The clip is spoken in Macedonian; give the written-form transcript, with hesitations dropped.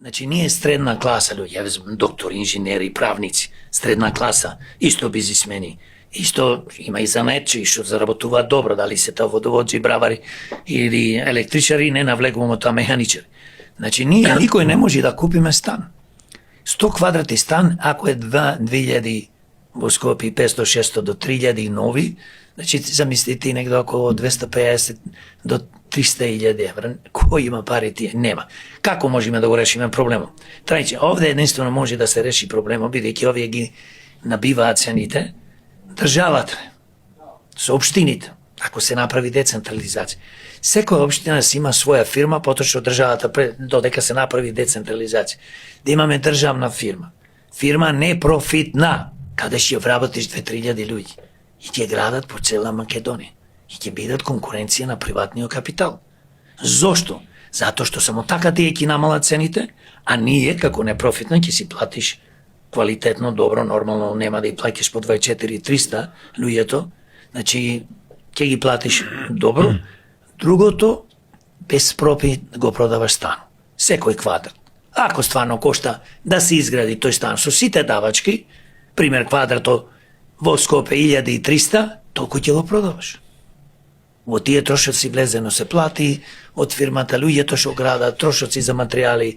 Значи, ние средна класа, луѓе, доктори, инженери, правници, средна класа, исто бизнисмени, исто има и занаетчи што заработуваат добро, дали се тоа водовоđи, бравари или електричари, не навлегуваме тоа механичари. Значи, ние никој не може да купиме стан. 100 квадрати стан, ако е 2000 во Скопје, 500-600 до 3000 нови, значи замислите негде околу 250 до 300.000 евра. Кој има пари тие? Нема. Како можеме да го решиме проблемот? Трајче, овде единствено може да се реши проблемот, бидејќи овие ги набиваат цените државата, со општините, ако се направи децентрализација. Секоја општина си има своја фирма, потоа што државата додека се направи децентрализација. Да имаме државна фирма. Фирма непрофитна, каде ќе вработиш 2-3.000 луѓе и ќе градат по цела Македонија и ќе бидат конкуренција на приватниот капитал. Зошто? Затоа што само така тие ќе намалат цените, а ние како непрофитна ќе си платиш квалитетно, добро, нормално нема да ги плаќаш по 24-300 луѓето, значи ќе ги платиш добро. Другото, без профит го продаваш стан. Секој квадрат. Ако стварно кошта да се изгради тој стан со сите давачки, пример квадрато во Скопје 1300, толку ќе го продаваш. Во тие трошоци влезено се плати од фирмата, луѓето што градат, трошоци за материјали,